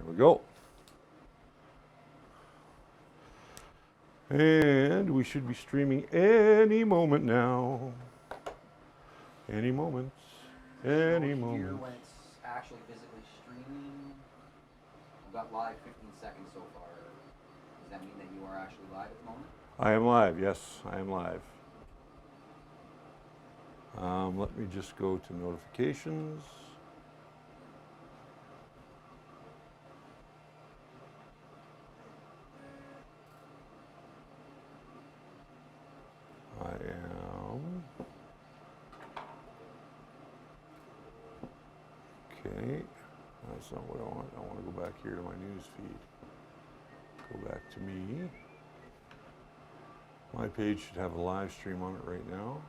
we go. And we should be streaming any moment now. Any moment. Any moment. Here when it's actually physically streaming, I've got live 15 seconds so far. Does that mean that you are actually live at the moment? I am live, yes, I am live. Let me just go to notifications. I am. Okay, that's not what I want. I want to go back here to my news feed. Go back to me. My page should have a live stream on it right now.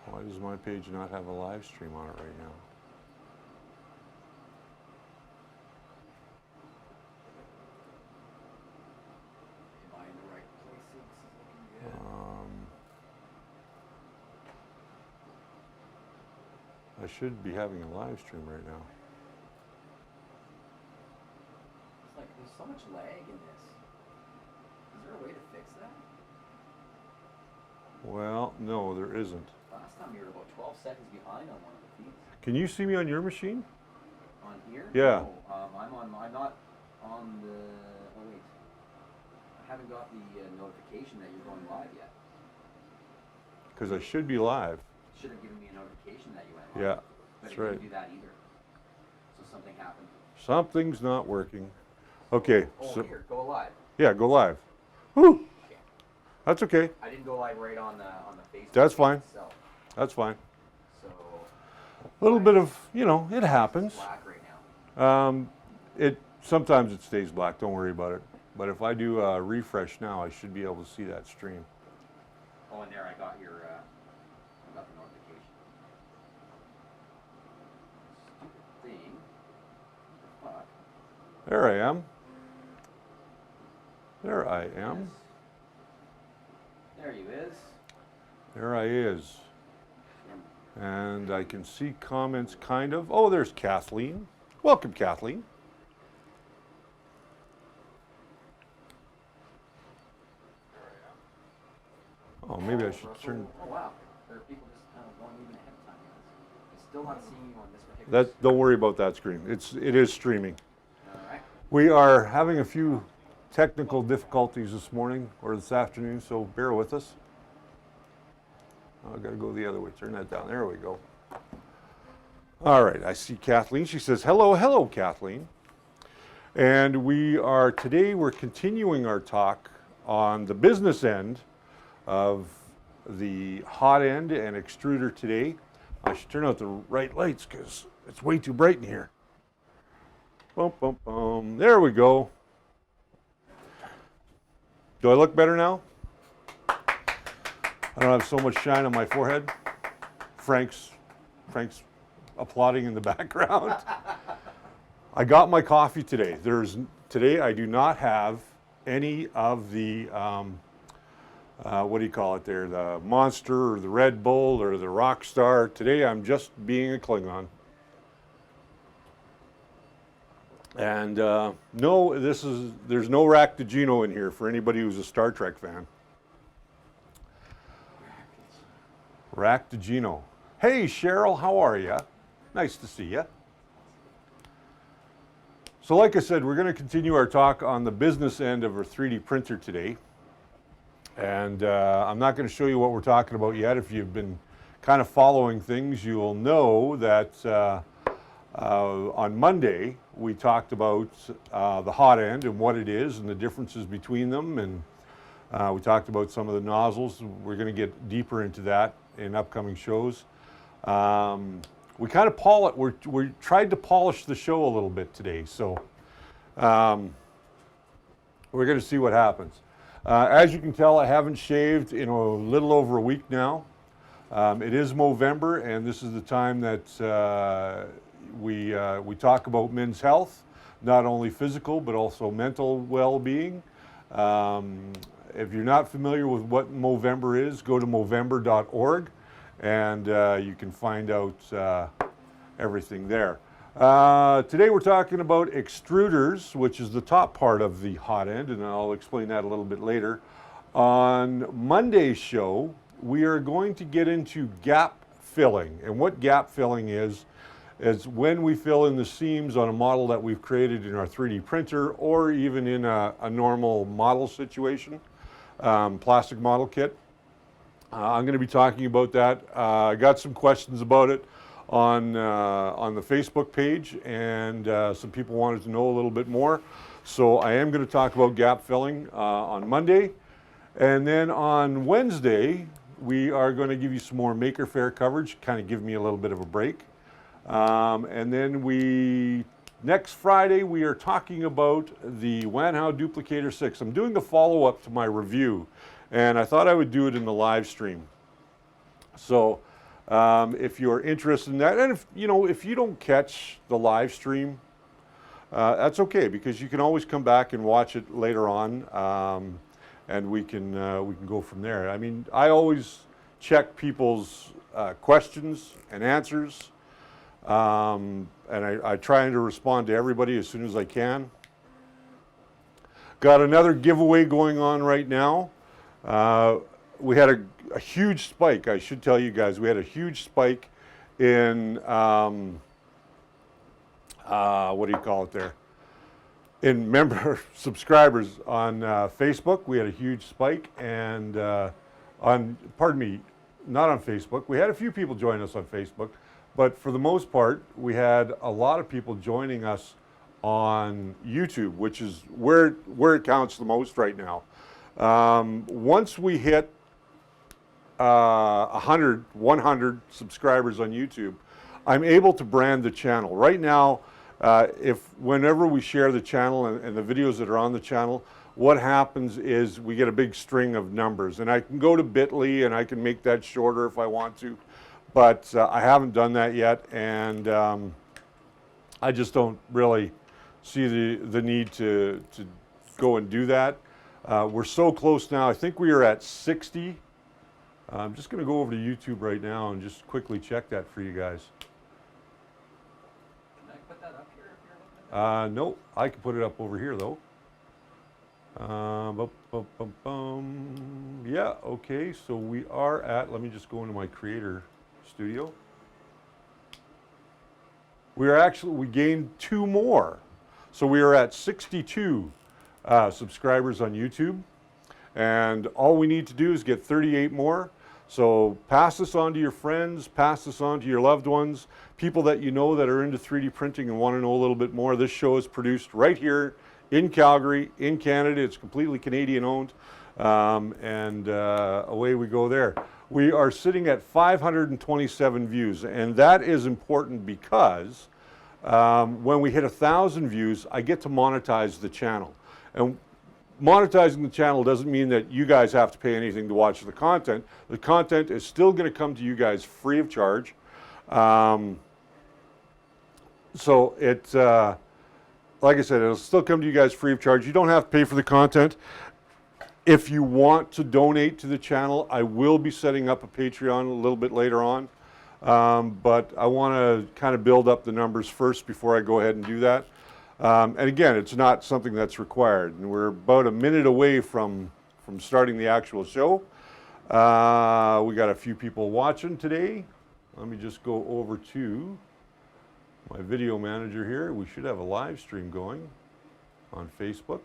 Why does my page not have a live stream on it right now? Am I in the right places? I should be having a live stream right now. It's like there's so much lag in this. Is there a way to fix that? Well, no, there isn't. Last time you were about 12 seconds behind on one of the feeds. Can you see me on your machine? On here? Yeah. No, I'm not on the, oh wait. I haven't got the notification that you're going live yet. Because I should be live. It should have given me a notification that you went Yeah, live. that's But it right. didn't do that either. So something happened. Something's not working. Okay, Oh, so here, go live. yeah, go live. Whew, Okay. that's okay. I didn't go live right on the Facebook. That's page fine. itself. That's fine. So A little bit of, you know, it happens. black right now. Sometimes it stays black. Don't worry about it. But if I do a refresh now, I should be able to see that stream. Oh, and there I got your, I got the notification. Stupid thing. Fuck. There I am. There I am. Yes. There you is. There I is. And I can see comments kind of. Oh, there's Kathleen. Welcome, Kathleen. Oh, maybe I should turn. Oh wow, there are people just kind of going even ahead of time. It's still not seeing you on this particular. That, don't worry about that screen. It is streaming. All right. We are having a few technical difficulties this morning or this afternoon, so bear with us. Oh, I've got to go the other way. Turn that down. There we go. All right, I see Kathleen. She says, hello, hello, Kathleen. And today we're continuing our talk on the business end of the hot end and extruder today. I should turn out the right lights because it's way too bright in here. Boom, boom, boom. There we go. Do I look better now? I don't have so much shine on my forehead. Frank's applauding in the background. I got my coffee today. Today I do not have any of the, what do you call it there? The Monster or the Red Bull or the Rockstar. Today I'm just being a Klingon. And no, there's no Raktajino in here for anybody who's a Star Trek fan. Raktajino. Hey Cheryl, how are you? Nice to see you. So like I said, we're going to continue our talk on the business end of our 3D printer today. And I'm not going to show you what we're talking about yet. If you've been kind of following things, you will know that on Monday we talked about the hot end and what it is and the differences between them. And we talked about some of the nozzles. We're going to get deeper into that in upcoming shows. We kind of we tried to polish the show a little bit today, so we're going to see what happens. As you can tell, I haven't shaved in a little over a week now. It is Movember, and this is the time that we talk about men's health, not only physical but also mental well-being. If you're not familiar with what Movember is, go to movember.org and you can find out everything there. Today we're talking about extruders, which is the top part of the hot end, and I'll explain that a little bit later. On Monday's show, we are going to get into gap filling. And what gap filling is when we fill in the seams on a model that we've created in our 3D printer or even in a normal model situation, plastic model kit. I'm going to be talking about that. I got some questions about it on the Facebook page, and some people wanted to know a little bit more. So I am going to talk about gap filling on Monday. And then on Wednesday, we are going to give you some more Maker Faire coverage, kind of give me a little bit of a break. And then next Friday, we are talking about the Wanhao Duplicator 6. I'm doing a follow-up to my review, and I thought I would do it in the live stream. So if you're interested in that, and if you don't catch the live stream, that's okay, because you can always come back and watch it later on, and we can go from there. I mean, I always check people's questions and answers. And I try to respond to everybody as soon as I can. Got another giveaway going on right now. We had a huge spike, I should tell you guys. We had a huge spike in, what do you call it there? In member subscribers on Facebook. We had a huge spike, and pardon me, not on Facebook. We had a few people join us on Facebook. But for the most part, we had a lot of people joining us on YouTube, which is where it counts the most right now. Once we hit 100 subscribers on YouTube, I'm able to brand the channel. Right now, whenever we share the channel and the videos that are on the channel, what happens is we get a big string of numbers. And I can go to Bitly and I can make that shorter if I want to. But I haven't done that yet, and I just don't really see the need to go and do that. We're so close now. I think we are at 60. I'm just going to go over to YouTube right now and just quickly check that for you guys. Can I put that up here if you're looking at that? No, I can put it up over here though. Yeah, okay, so we are at, let me just go into my Creator Studio. We gained 2 more. So we are at 62 subscribers on YouTube. And all we need to do is get 38 more. So pass this on to your friends, pass this on to your loved ones, people that you know that are into 3D printing and want to know a little bit more. This show is produced right here in Calgary, in Canada. It's completely Canadian owned. And away we go there. We are sitting at 527 views, and that is important because when we hit 1,000 views, I get to monetize the channel. And monetizing the channel doesn't mean that you guys have to pay anything to watch the content. The content is still going to come to you guys free of charge. So it, like I said, it'll still come to you guys free of charge. You don't have to pay for the content. If you want to donate to the channel, I will be setting up a Patreon a little bit later on. But I want to kind of build up the numbers first before I go ahead and do that. And again, it's not something that's required. And we're about a minute away from starting the actual show. We got a few people watching today. Let me just go over to my video manager here. We should have a live stream going on Facebook.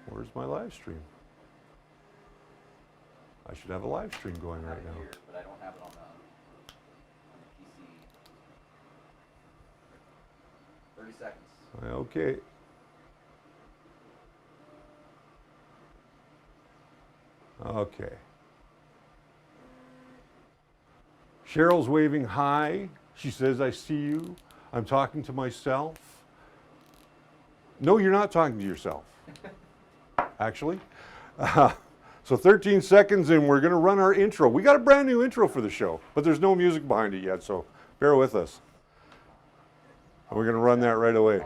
Where's my live stream? I should have a live stream going right now. Here, but I don't have it on the PC. 30 seconds. Okay. Okay. Cheryl's waving hi. She says, I see you. I'm talking to myself. No, you're not talking to yourself. Actually. So 13 seconds and we're going to run our intro. We got a brand new intro for the show, but there's no music behind it yet, so bear with us. And we're going to run that right away.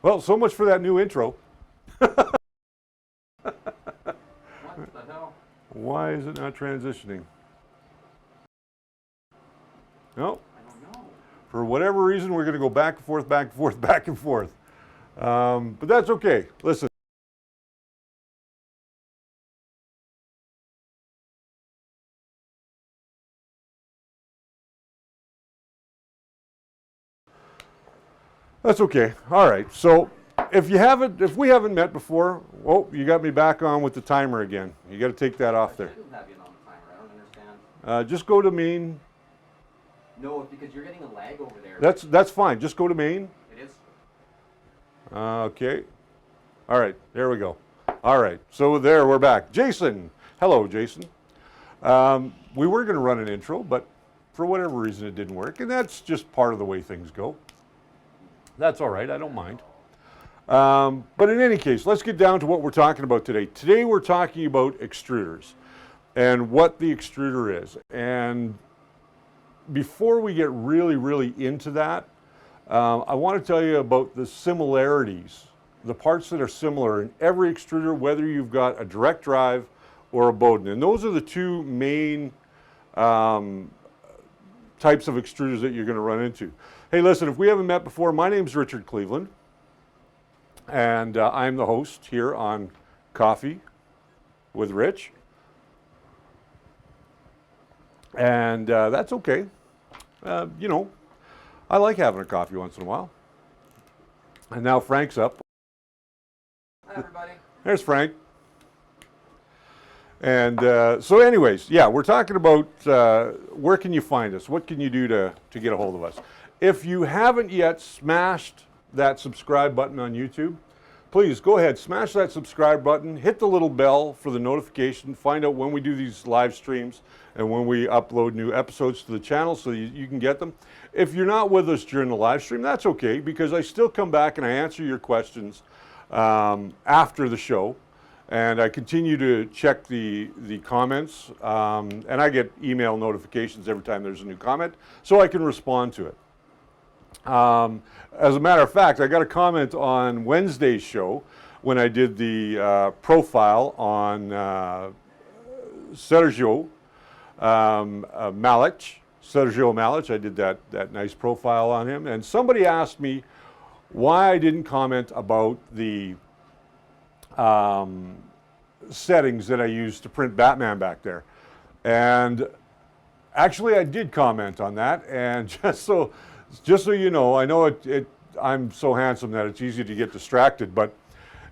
Well, so much for that new intro. What the hell? Why is it not transitioning? No, I don't know. for whatever reason, we're going to go back and forth, back and forth, back and forth. But that's okay. Listen. That's okay. All right. So if we haven't met before, oh, you got me back on with the timer again. You got to take that off there. I shouldn't have you on the timer. I don't understand. Just go to main. No, because you're getting a lag over there. That's fine. Just go to main. It is. Okay. All right. There we go. All right. So there, we're back. Jason. Hello, Jason. We were going to run an intro, but for whatever reason, it didn't work, and that's just part of the way things go. That's all right. I don't mind. But in any case, let's get down to what we're talking about today. Today, we're talking about extruders and what the extruder is. And before we get really into that, I want to tell you about the similarities, the parts that are similar in every extruder, whether you've got a direct drive or a Bowden. And those are the two main types of extruders that you're going to run into. Hey, listen, if we haven't met before, my name's Richard Cleveland, and I'm the host here on Coffee with Rich. And that's okay. You know, I like having a coffee once in a while. And now Frank's up. Hi, everybody. There's Frank. And so anyways, yeah, we're talking about where can you find us? What can you do to get a hold of us? If you haven't yet smashed that subscribe button on YouTube, please go ahead, smash that subscribe button, hit the little bell for the notification, find out when we do these live streams and when we upload new episodes to the channel so you can get them. If you're not with us during the live stream, that's okay, because I still come back and I answer your questions after the show. And I continue to check the comments, and I get email notifications every time there's a new comment, so I can respond to it. As a matter of fact, I got a comment on Wednesday's show when I did the profile on Sergio Malich. Sergio Malich, I did that nice profile on him, and somebody asked me why I didn't comment about the settings that I used to print Batman back there. And actually I did comment on that, and just so you know, I know I'm so handsome that it's easy to get distracted, but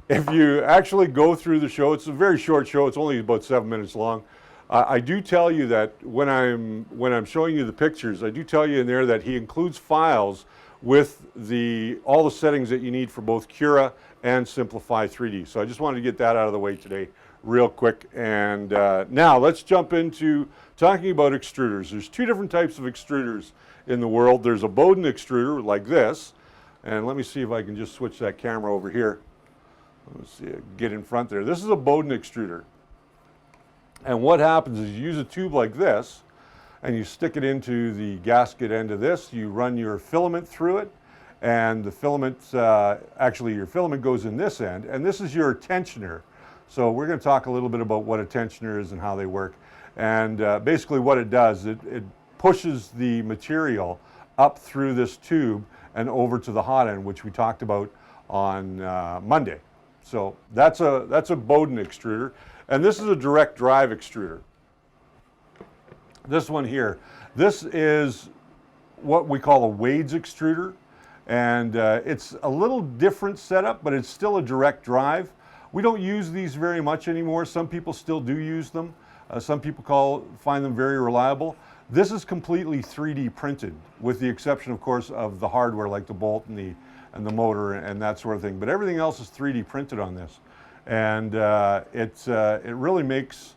if you actually go through the show, it's a very short show, it's only about 7 minutes long. I do tell you that when I'm showing you the pictures, I do tell you in there that he includes files with all the settings that you need for both Cura and Simplify 3D. So I just wanted to get that out of the way today real quick. And now let's jump into talking about extruders. There's two different types of extruders in the world. There's a Bowden extruder like this. And let me see if I can just switch that camera over here. Let's see, get in front there. This is a Bowden extruder. And what happens is you use a tube like this, and you stick it into the gasket end of this. You run your filament through it, and the filament, actually your filament goes in this end, and this is your tensioner. So we're going to talk a little bit about what a tensioner is and how they work. And basically what it does, it pushes the material up through this tube and over to the hot end, which we talked about on Monday. So that's a Bowden extruder, and this is a direct drive extruder. This one here, this is what we call a Wade's extruder, and it's a little different setup, but it's still a direct drive. We don't use these very much anymore. Some people still do use them. Some people find them very reliable. This is completely 3D printed, with the exception, of course, of the hardware like the bolt and the motor and that sort of thing. But everything else is 3D printed on this, and it really makes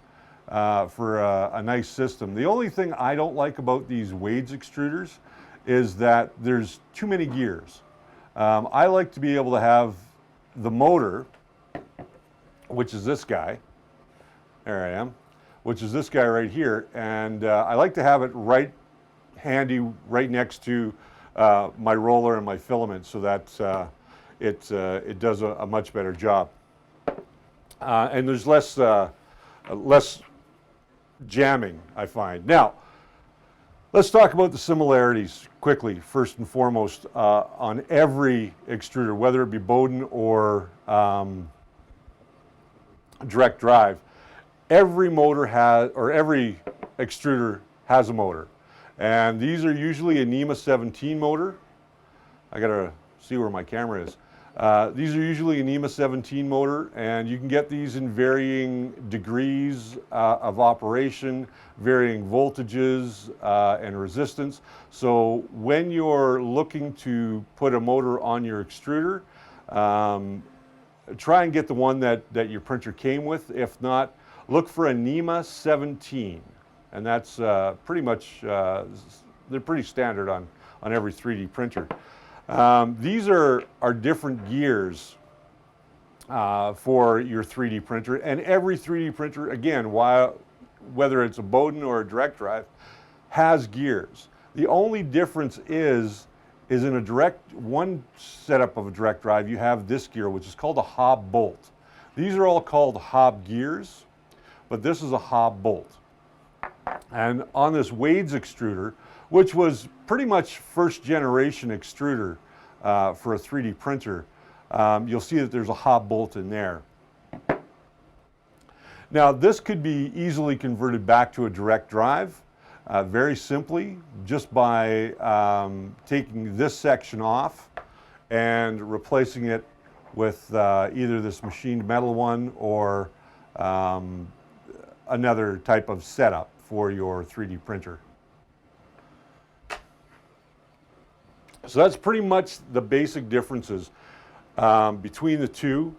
for a nice system. The only thing I don't like about these Wade's extruders is that there's too many gears. I like to be able to have the motor, which is this guy, there I am, which is this guy right here, and I like to have it right handy, right next to my roller and my filament, so that it does a much better job. And there's less jamming, I find. Now, let's talk about the similarities quickly, first and foremost, on every extruder, whether it be Bowden or direct drive. Every motor has, or every extruder has a motor. And these are usually a NEMA 17 motor. I gotta see where my camera is. These are usually a NEMA 17 motor, and you can get these in varying degrees of operation, varying voltages and resistance. So when you're looking to put a motor on your extruder, try and get the one that your printer came with. If not, look for a NEMA 17. And that's pretty much, they're pretty standard on every 3D printer. These are different gears for your 3D printer, and every 3D printer, again, whether it's a Bowden or a direct drive, has gears. The only difference is in one setup of a direct drive, you have this gear, which is called a hob bolt. These are all called hob gears, but this is a hob bolt. And on this Wade's extruder, which was pretty much first generation extruder for a 3D printer, you'll see that there's a hob bolt in there. Now, this could be easily converted back to a direct drive very simply, just by taking this section off and replacing it with either this machined metal one or another type of setup for your 3D printer. So that's pretty much the basic differences between the two.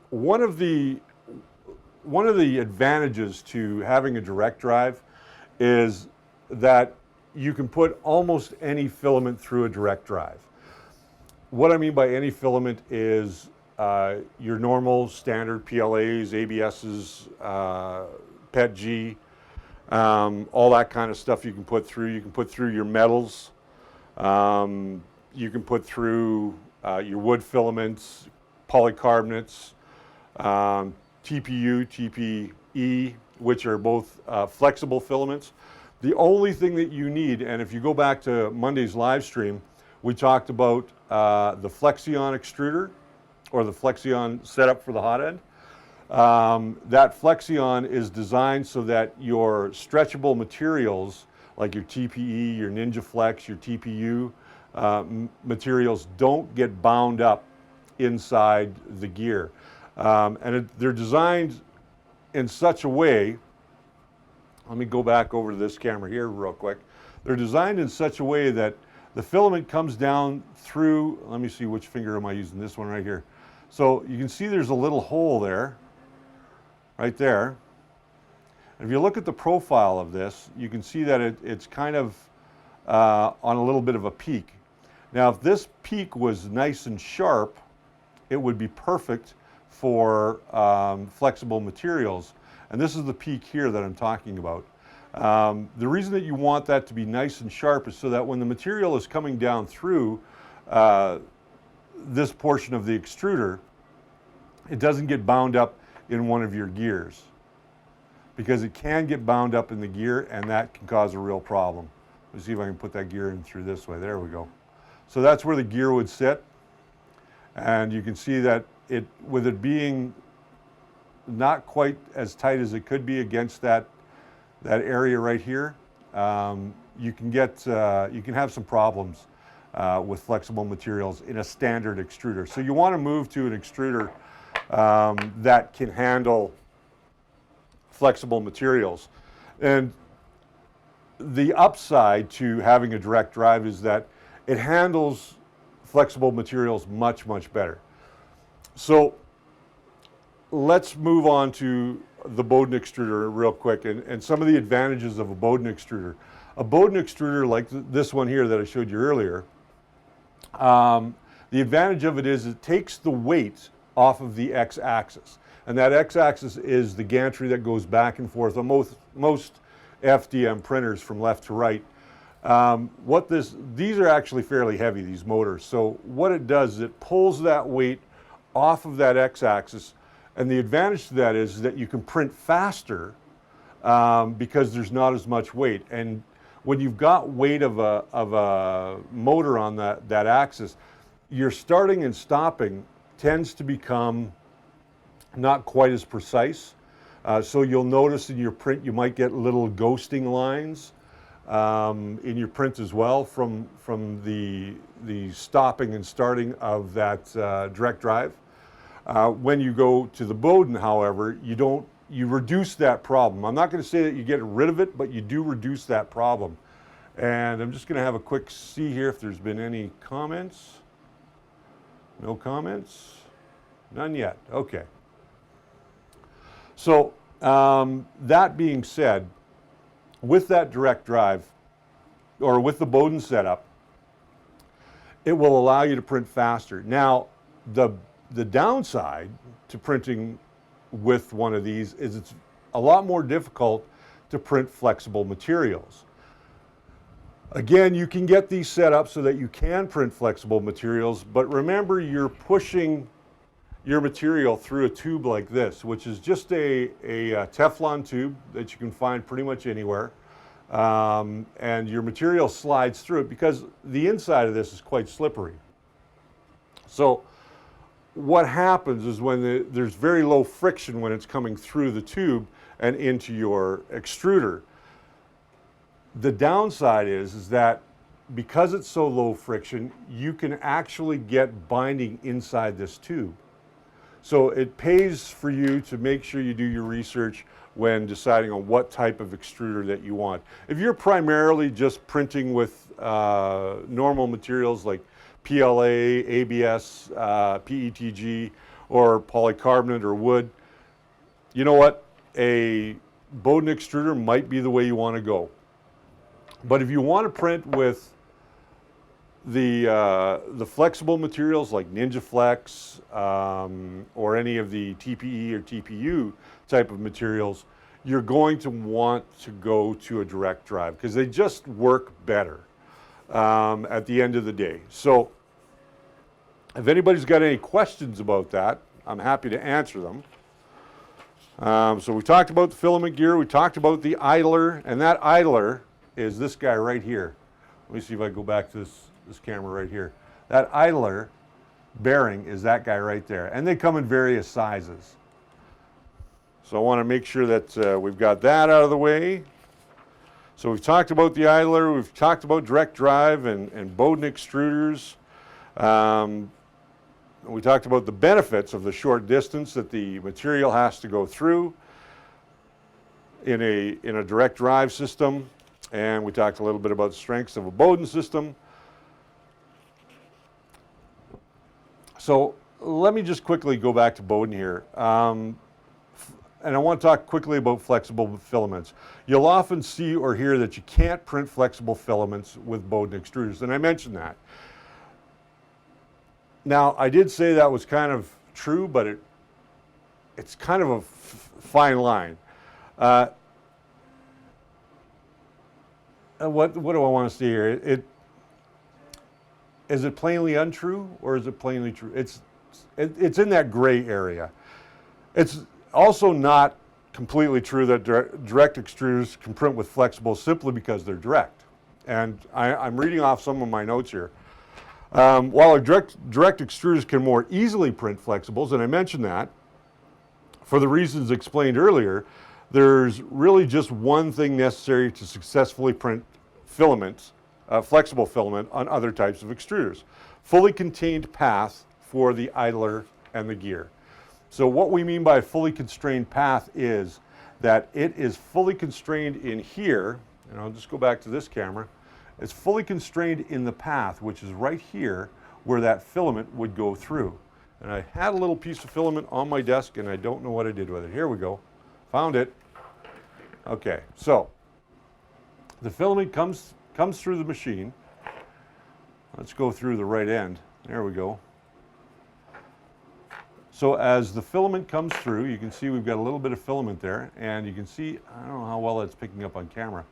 One of the advantages to having a direct drive is that you can put almost any filament through a direct drive. What I mean by any filament is your normal standard PLAs, ABSs, PETG, all that kind of stuff you can put through. You can put through your metals. You can put through your wood filaments, polycarbonates, TPU, TPE, which are both flexible filaments. The only thing that you need, and if you go back to Monday's live stream, we talked about the Flexion extruder, or the Flexion setup for the hot end. That Flexion is designed so that your stretchable materials, like your TPE, your Ninja Flex, your TPU materials, don't get bound up inside the gear. They're designed in such a way, let me go back over to this camera here real quick. They're designed in such a way that the filament comes down through, let me see, which finger am I using? This one right here. So you can see there's a little hole there, right there. And if you look at the profile of this, you can see that it's kind of on a little bit of a peak. Now, if this peak was nice and sharp, it would be perfect for flexible materials. And this is the peak here that I'm talking about. The reason that you want that to be nice and sharp is so that when the material is coming down through this portion of the extruder, it doesn't get bound up in one of your gears, because it can get bound up in the gear, and that can cause a real problem. Let's see if I can put that gear in through this way. There we go. So that's where the gear would sit, and you can see that with it being not quite as tight as it could be against that area right here, you can have some problems with flexible materials in a standard extruder. So you want to move to an extruder that can handle flexible materials. And the upside to having a direct drive is that it handles flexible materials much, much better. So let's move on to the Bowden extruder real quick, and some of the advantages of a Bowden extruder. A Bowden extruder like this one here that I showed you earlier, the advantage of it is it takes the weight off of the x-axis. And that x-axis is the gantry that goes back and forth on most FDM printers from left to right. These are actually fairly heavy, these motors. So what it does is it pulls that weight off of that x-axis, and the advantage to that is that you can print faster because there's not as much weight. And when you've got weight of a motor on that axis, your starting and stopping tends to become not quite as precise. So you'll notice in your print you might get little ghosting lines in your print as well from the stopping and starting of that direct drive. When you go to the Bowden, however, you reduce that problem. I'm not going to say that you get rid of it, but you do reduce that problem. And I'm just going to have a quick see here if there's been any comments. No comments? None yet. Okay. So that being said, with that direct drive, or with the Bowden setup, it will allow you to print faster. Now, the downside to printing with one of these is it's a lot more difficult to print flexible materials. Again, you can get these set up so that you can print flexible materials, but remember you're pushing your material through a tube like this, which is just a Teflon tube that you can find pretty much anywhere. And your material slides through it because the inside of this is quite slippery. So what happens is when there's very low friction when it's coming through the tube and into your extruder. The downside is that because it's so low friction, you can actually get binding inside this tube. So it pays for you to make sure you do your research when deciding on what type of extruder that you want. If you're primarily just printing with normal materials like PLA, ABS, PETG, or polycarbonate or wood, you know what? A Bowden extruder might be the way you want to go. But if you want to print with the flexible materials like Ninja Flex or any of the TPE or TPU type of materials, you're going to want to go to a direct drive because they just work better at the end of the day. So if anybody's got any questions about that, I'm happy to answer them. So we talked about the filament gear, we talked about the idler, and that idler is this guy right here. Let me see if I go back to this camera right here. That idler bearing is that guy right there, and they come in various sizes. So I want to make sure that we've got that out of the way. So we've talked about the idler, we've talked about direct drive and Bowden extruders. We talked about the benefits of the short distance that the material has to go through in a direct drive system. And we talked a little bit about the strengths of a Bowden system. So let me just quickly go back to Bowden here. And I want to talk quickly about flexible filaments. You'll often see or hear that you can't print flexible filaments with Bowden extruders, and I mentioned that. Now, I did say that was kind of true, but it's kind of a fine line. What do I want to say here? Is it plainly untrue or is it plainly true? It's in that gray area. It's also not completely true that direct extruders can print with flexibles simply because they're direct. And I'm reading off some of my notes here. While our direct extruders can more easily print flexibles, and I mentioned that, for the reasons explained earlier, there's really just one thing necessary to successfully print filaments, flexible filament, on other types of extruders. Fully contained path for the idler and the gear. So what we mean by fully constrained path is that it is fully constrained in here, and I'll just go back to this camera, it's fully constrained in the path, which is right here where that filament would go through. And I had a little piece of filament on my desk and I don't know what I did with it. Here we go. Found it. Okay, so the filament comes through the machine. Let's go through the right end. There we go. So as the filament comes through, you can see we've got a little bit of filament there, and you can see, I don't know how well that's picking up on camera.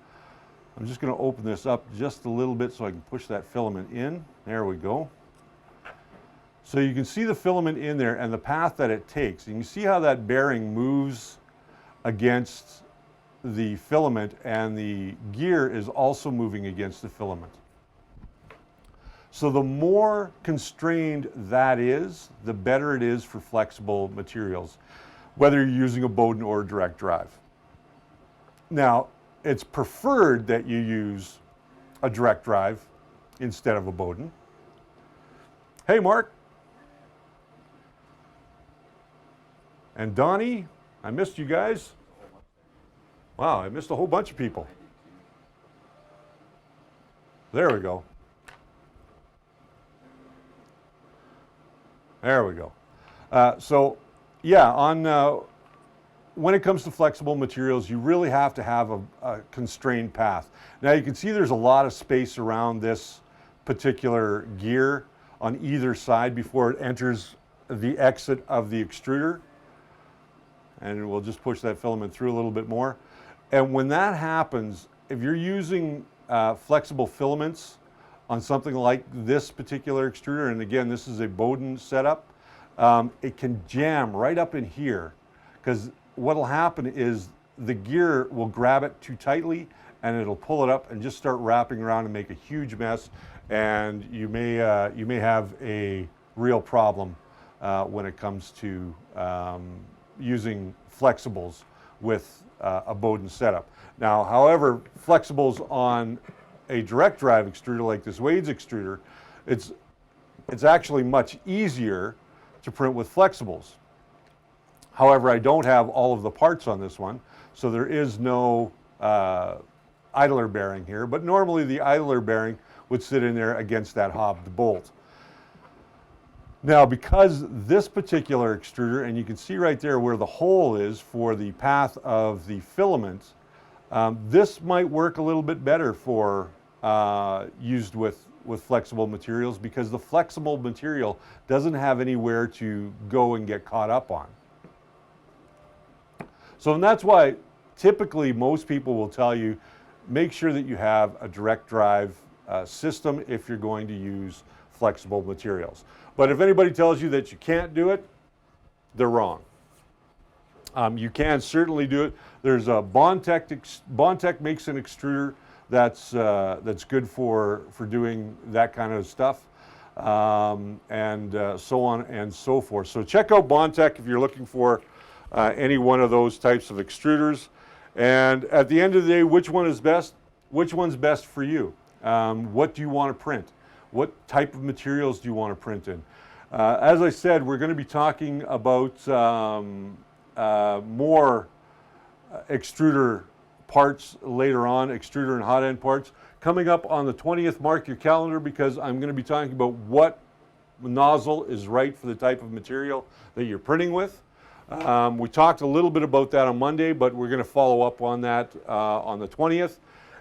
I'm just going to open this up just a little bit so I can push that filament in. There we go. So you can see the filament in there and the path that it takes. You can see how that bearing moves against the filament, and the gear is also moving against the filament. So the more constrained that is, the better it is for flexible materials, whether you're using a Bowden or a direct drive. Now, it's preferred that you use a direct drive instead of a Bowden. Hey, Mark. And Donnie, I missed you guys. Wow, I missed a whole bunch of people. There we go. There we go. So, yeah, when it comes to flexible materials, you really have to have a constrained path. Now you can see there's a lot of space around this particular gear on either side before it enters the exit of the extruder. And we'll just push that filament through a little bit more. And when that happens, if you're using flexible filaments on something like this particular extruder, and again, this is a Bowden setup, it can jam right up in here, because what'll happen is the gear will grab it too tightly and it'll pull it up and just start wrapping around and make a huge mess, and you may have a real problem when it comes to using flexibles with a Bowden setup. Now, however, flexibles on a direct drive extruder like this Wade's extruder, it's actually much easier to print with flexibles. However, I don't have all of the parts on this one, so there is no idler bearing here, but normally the idler bearing would sit in there against that hobbed bolt. Now, because this particular extruder, and you can see right there where the hole is for the path of the filament, this might work a little bit better for used with flexible materials, because the flexible material doesn't have anywhere to go and get caught up on. So, and that's why typically most people will tell you, make sure that you have a direct drive system if you're going to use flexible materials. But if anybody tells you that you can't do it, they're wrong. You can certainly do it. There's a Bondtech makes an extruder that's good for doing that kind of stuff, and so on and so forth. So check out Bondtech if you're looking for any one of those types of extruders. And at the end of the day, which one is best? Which one's best for you? What do you want to print? What type of materials do you want to print in? As I said, we're going to be talking about more extruder parts later on, extruder and hot end parts. Coming up on the 20th, mark your calendar, because I'm going to be talking about what nozzle is right for the type of material that you're printing with. We talked a little bit about that on Monday, but we're going to follow up on that on the 20th.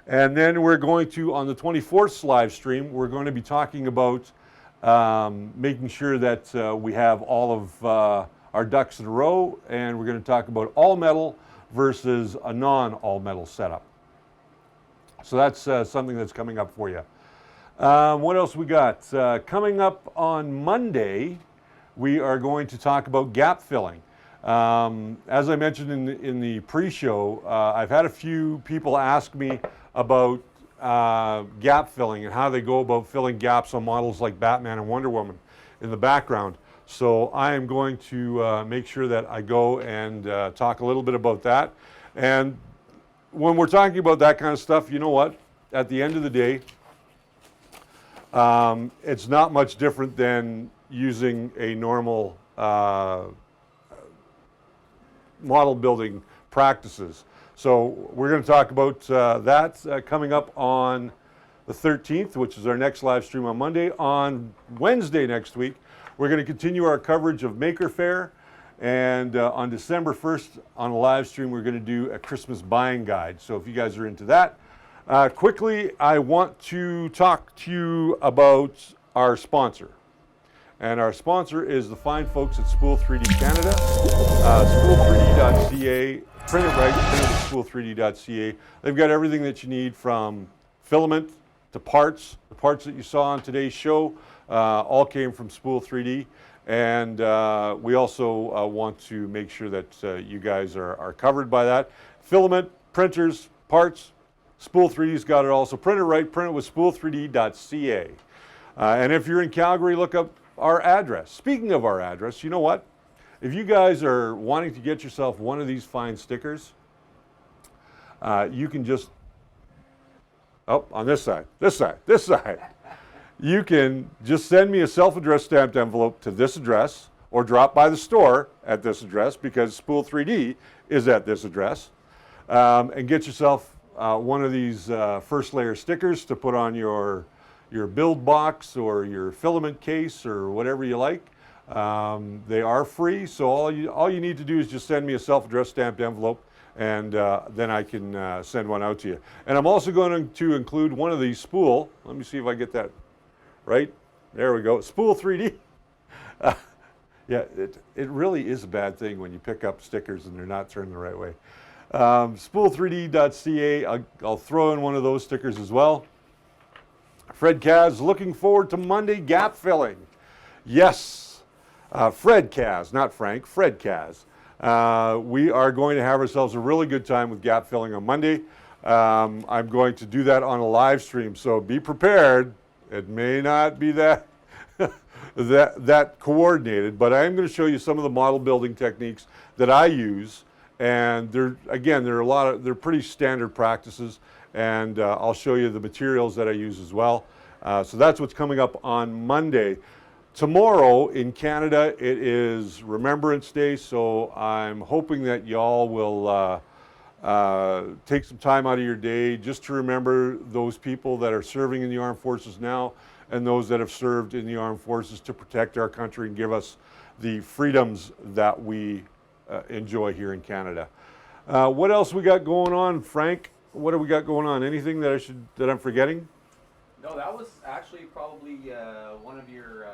And then we're going to, on the 24th live stream, we're going to be talking about making sure that we have all of our ducks in a row, and we're going to talk about all metal versus a non-all metal setup. So that's something that's coming up for you. What else we got? Coming up on Monday, we are going to talk about gap filling. As I mentioned in the pre-show, I've had a few people ask me about gap filling and how they go about filling gaps on models like Batman and Wonder Woman in the background. So I am going to make sure that I go and talk a little bit about that. And when we're talking about that kind of stuff, you know what? At the end of the day, it's not much different than using a normal model building practices. So we're going to talk about that coming up on the 13th, which is our next live stream on Monday. On Wednesday next week, we're going to continue our coverage of Maker Faire, and on December 1st on a live stream, we're going to do a Christmas buying guide. So if you guys are into that, quickly, I want to talk to you about our sponsor. And our sponsor is the fine folks at Spool 3D Canada. Spool3D.ca print it right, print it at spool3d.ca. They've got everything that you need from filament to parts. The parts that you saw on today's show all came from Spool 3D. And we also want to make sure that you guys are covered by that. Filament, printers, parts, Spool 3D's got it all. So print it right, print it with spool3d.ca. And if you're in Calgary, look up our address. Speaking of our address, you know what? If you guys are wanting to get yourself one of these fine stickers, you can just, on this side, this side. You can just send me a self-addressed stamped envelope to this address or drop by the store at this address because Spool 3D is at this address and get yourself one of these first layer stickers to put on your build box or your filament case or whatever you like. They are free, so all you need to do is just send me a self-addressed stamped envelope and then I can send one out to you. And I'm also going to include one of these spool. Let me see if I get that right. There we go. Spool 3D. Yeah, it really is a bad thing when you pick up stickers and they're not turned the right way. Spool3d.ca. I'll throw in one of those stickers as well. Fred Kaz, looking forward to Monday gap filling. Yes, Fred Kaz, not Frank, Fred Kaz. We are going to have ourselves a really good time with gap filling on Monday. I'm going to do that on a live stream, so be prepared. It may not be that that coordinated, but I am going to show you some of the model building techniques that I use, and they're pretty standard practices, and I'll show you the materials that I use as well. So that's what's coming up on Monday. Tomorrow in Canada, it is Remembrance Day, so I'm hoping that y'all will take some time out of your day just to remember those people that are serving in the armed forces now and those that have served in the armed forces to protect our country and give us the freedoms that we enjoy here in Canada. What else we got going on, Frank? What do we got going on? Anything that I'm forgetting? No, that was actually probably one of your.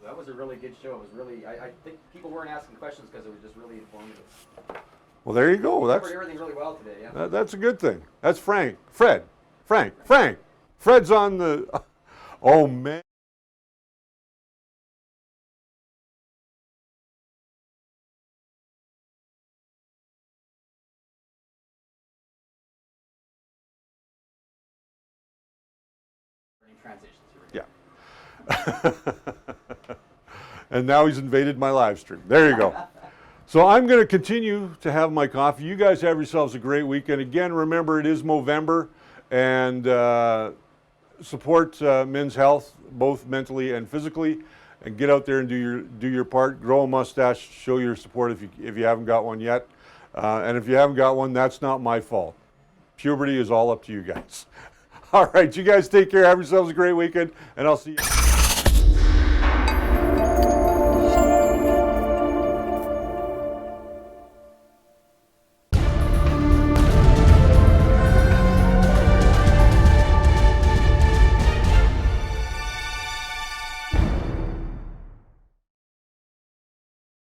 That was a really good show. It was really. I think people weren't asking questions because it was just really informative. Well, there you go. You covered everything really well today. Yeah. That's a good thing. That's Frank. Fred. Fred's on the. Oh man. Transitions here. Yeah. And now he's invaded my live stream. There you go. So I'm going to continue to have my coffee. You guys have yourselves a great weekend. Again, remember it is Movember, and support men's health, both mentally and physically, and get out there and do your part. Grow a mustache, show your support if you haven't got one yet, and if you haven't got one, that's not my fault. Puberty is all up to you guys. All right, you guys take care. Have yourselves a great weekend, and I'll see you.